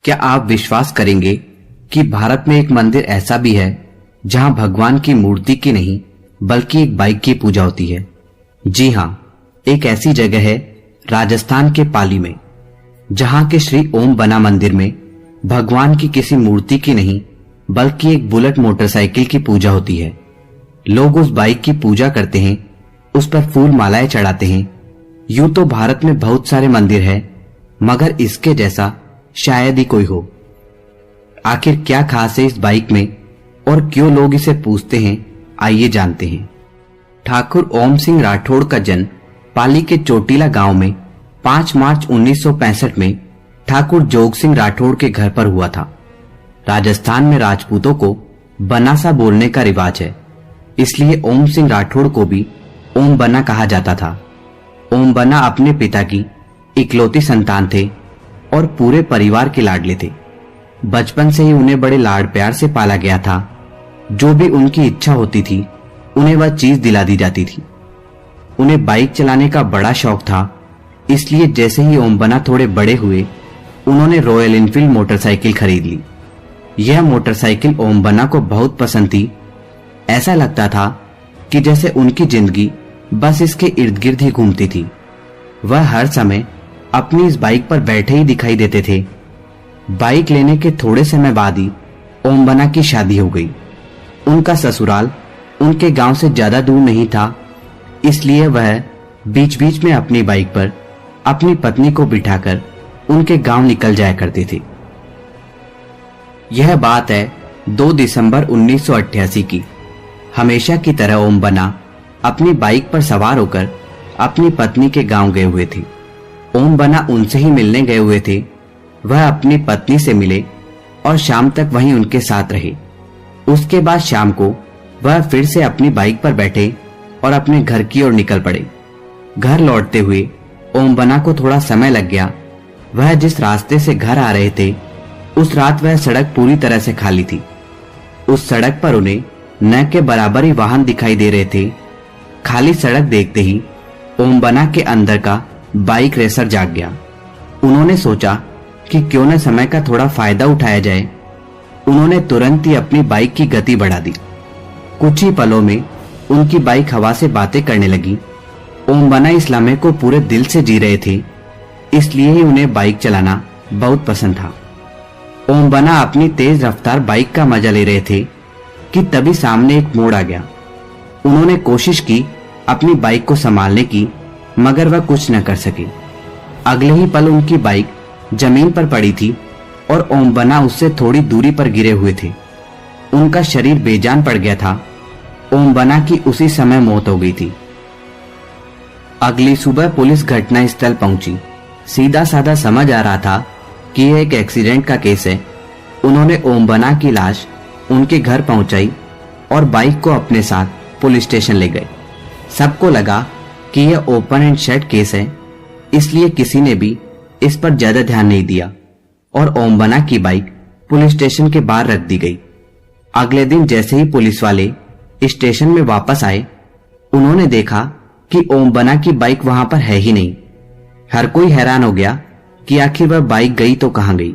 क्या आप विश्वास करेंगे कि भारत में एक मंदिर ऐसा भी है जहां भगवान की मूर्ति की नहीं बल्कि एक बाइक की पूजा होती है? जी हां, एक ऐसी जगह है राजस्थान के पाली में, जहां के श्री ओम बना मंदिर में भगवान की किसी मूर्ति की नहीं बल्कि एक बुलेट मोटरसाइकिल की पूजा होती है। लोग उस बाइक की पूजा करते हैं, उस पर फूल मालाएं चढ़ाते हैं। यूं तो भारत में बहुत सारे मंदिर हैं, मगर इसके जैसा शायद ही कोई हो। आखिर क्या खास है इस बाइक में और क्यों लोग इसे पूजते हैं, आइए जानते हैं। ठाकुर ओम सिंह राठौड़ का जन्म पाली के चोटीला गांव में 5 मार्च 1965 में ठाकुर जोग सिंह राठौड़ के घर पर हुआ था। राजस्थान में राजपूतों को बनासा बोलने का रिवाज है, इसलिए ओम सिंह राठौड़ को भी ओम बना कहा जाता था। ओम बना अपने पिता की इकलौती संतान थे और पूरे परिवार के लाडले थे। बचपन से ही उन्हें बड़े लाड प्यार से पाला गया था। जो भी उनकी इच्छा होती थी उन्हें वह चीज दिला दी जाती थी। उन्हें बाइक चलाने का बड़ा शौक था, इसलिए जैसे ही ओम बना थोड़े बड़े हुए उन्होंने रॉयल एनफील्ड मोटरसाइकिल खरीद ली। यह मोटरसाइकिल ओम बना को बहुत पसंद थी। ऐसा लगता था कि जैसे उनकी जिंदगी बस इसके इर्द गिर्द ही घूमती थी। वह हर समय अपनी इस बाइक पर बैठे ही दिखाई देते थे। बाइक लेने के थोड़े समय बाद ही ओम बना की शादी हो गई। उनका ससुराल उनके गांव से ज्यादा दूर नहीं था, इसलिए वह बीच बीच में अपनी बाइक पर अपनी पत्नी को बिठाकर उनके गांव निकल जाया करते थे। यह बात है 2 दिसंबर 1988 की। हमेशा की तरह ओम बना अपनी बाइक पर सवार होकर अपनी पत्नी के गांव गए हुए थे। ओम बना उनसे ही मिलने गए हुए थे। वह अपनी पत्नी से मिले और शाम तक वहीं उनके साथ रहे। उसके बाद शाम को वह फिर से अपनी बाइक पर बैठे और अपने घर की ओर निकल पड़े। घर लौटते हुए ओम बना को थोड़ा समय लग गया। वह जिस रास्ते से घर आ रहे थे उस रात वह सड़क पूरी तरह से खाली थी। उस सड़क पर उन्हें न के बराबर ही वाहन दिखाई दे रहे थे। खाली सड़क देखते ही ओम बना के अंदर का बाइक रेसर जाग गया। उन्होंने सोचा कि क्यों न समय का थोड़ा फायदा उठाया जाए। उन्होंने तुरंत ही अपनी बाइक की गति बढ़ा दी। कुछ ही पलों में उनकी बाइक हवा से बातें करने लगी। ओम बना इस लम्हे को पूरे दिल से जी रहे थे, इसलिए ही उन्हें बाइक चलाना बहुत पसंद था। ओम बना अपनी तेज रफ्तार बाइक का मजा ले रहे थे कि तभी सामने एक मोड़ आ गया। उन्होंने कोशिश की अपनी बाइक को संभालने की, मगर वह कुछ न कर सके। अगले ही पल उनकी बाइक जमीन पर पड़ी थी और ओम बना उससे थोड़ी दूरी पर गिरे हुए थे। उनका शरीर बेजान पड़ गया था। ओम बना की उसी समय मौत हो गई थी। अगली सुबह पुलिस घटना स्थल पहुंची। सीधा साधा समझ आ रहा था कि यह एक एक्सीडेंट का केस है। उन्होंने ओम बना की लाश उनके घर पहुंचाई और बाइक को अपने साथ पुलिस स्टेशन ले गए। सबको लगा कि यह ओपन एंड शट केस है, इसलिए किसी ने भी इस पर ज्यादा ध्यान नहीं दिया और ओम बना की बाइक पुलिस स्टेशन के बाहर रख दी गई। अगले दिन जैसे ही पुलिस वाले स्टेशन में वापस आए, उन्होंने देखा कि ओम बना की बाइक वहां पर है ही नहीं। हर कोई हैरान हो गया कि आखिर वह बाइक गई तो कहां गई।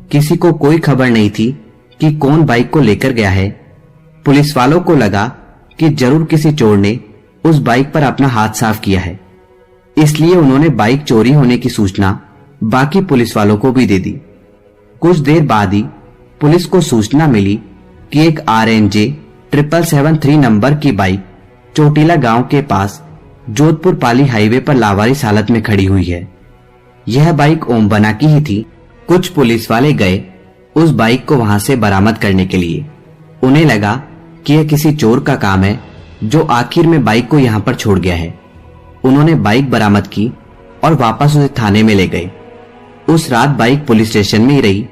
किसी को कोई खबर नहीं थी कि कौन बाइक को लेकर गया है। पुलिस वालों को लगा कि जरूर किसी चोर ने उस बाइक पर अपना हाथ साफ किया है, इसलिए उन्होंने बाइक चोरी होने की सूचना बाकी पुलिस वालों को भी दे दी। कुछ देर बाद ही पुलिस को सूचना मिली कि एक RNJ 7773 नंबर की बाइक चोटीला गांव के पास जोधपुर पाली हाईवे पर लावारिस हालत में खड़ी हुई है। यह बाइक ओम बना की ही थी। कुछ पुलिस वाले गए उस बाइक को वहां से बरामद करने के लिए। उन्हें लगा कि यह किसी चोर का काम है जो आखिर में बाइक को यहां पर छोड़ गया है। उन्होंने बाइक बरामद की और वापस उसे थाने में ले गए। उस रात बाइक पुलिस स्टेशन में ही रही,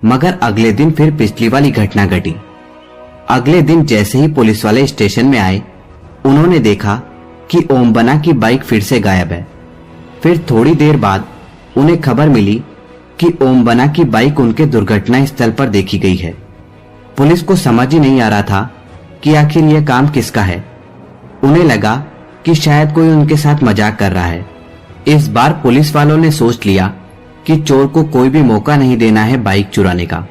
मगर अगले दिन फिर पिछली वाली घटना घटी। अगले दिन जैसे ही पुलिस वाले स्टेशन में आए, उन्होंने देखा कि ओम बना की बाइक फिर से गायब है। फिर थोड़ी देर बाद उन्हें खबर मिली कि ओम बना की बाइक उनके दुर्घटना स्थल पर देखी गई है। पुलिस को समझ ही नहीं आ रहा था कि आखिर यह काम किसका है। उन्हें लगा कि शायद कोई उनके साथ मजाक कर रहा है। इस बार पुलिस वालों ने सोच लिया कि चोर को कोई भी मौका नहीं देना है बाइक चुराने का।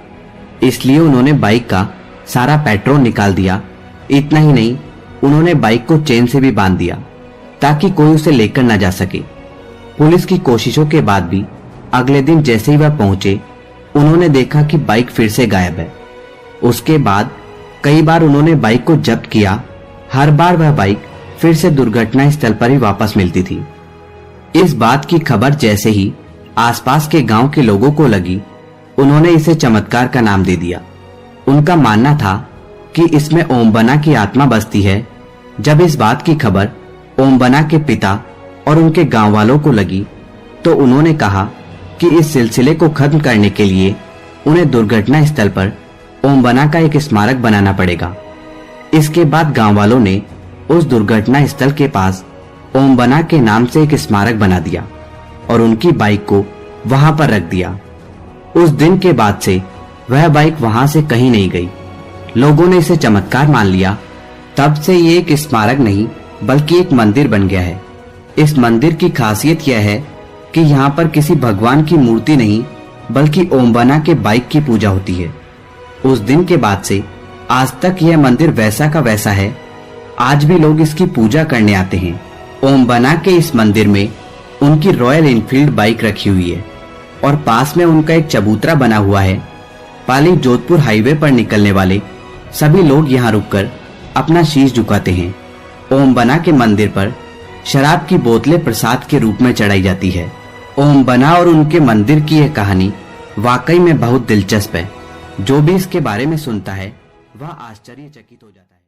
इसलिए उन्होंने बाइक का सारा पेट्रोल निकाल दिया। इतना ही नहीं, उन्होंने बाइक को चेन से भी बांध दिया ताकि कोई उसे लेकर न जा सके। पुलिस की कोशिशों के बाद भी अगले दिन जैसे ही वह पहुंचे, उन्होंने देखा कि बाइक फिर से गायब है। उसके बाद कई बार उन्होंने बाइक को जब्त किया। हर बार वह बाइक फिर से दुर्घटना स्थल पर ही वापस मिलती थी। इस बात की खबर जैसे ही आसपास के गांव के लोगों को लगी, उन्होंने इसे चमत्कार का नाम दे दिया। उनका मानना था कि इसमें ओमबना की आत्मा बसती है। जब इस बात की खबर ओमबना के पिता और उनके गांव वालों को लगी, तो उन्होंने कहा कि इस सिलसिले को खत्म करने के लिए उन्हें दुर्घटना स्थल पर ओमबना का एक स्मारक बनाना पड़ेगा। इसके बाद गांव वालों ने उस दुर्घटना स्थल के पास ओमबना के नाम से एक स्मारक बना दिया और उनकी बाइक को वहां पर रख दिया। उस दिन के बाद से वह बाइक वहां से कहीं नहीं गई। लोगों ने इसे चमत्कार मान लिया। तब से ये एक स्मारक नहीं बल्कि एक मंदिर बन गया है। इस मंदिर की खासियत यह है कि यहाँ पर किसी भगवान की मूर्ति नहीं बल्कि ओमबना के बाइक की पूजा होती है। उस दिन के बाद से आज तक यह मंदिर वैसा का वैसा है। आज भी लोग इसकी पूजा करने आते हैं। ओमबना के इस मंदिर में उनकी रॉयल एनफील्ड बाइक रखी हुई है और पास में उनका एक चबूतरा बना हुआ है। पाली जोधपुर हाईवे पर निकलने वाले सभी लोग यहाँ रुककर अपना शीश झुकाते हैं। ओमबना के मंदिर पर शराब की बोतलें प्रसाद के रूप में चढ़ाई जाती है। ओमबना और उनके मंदिर की यह कहानी वाकई में बहुत दिलचस्प है। जो भी इसके बारे में सुनता है वह आश्चर्यचकित हो जाता है।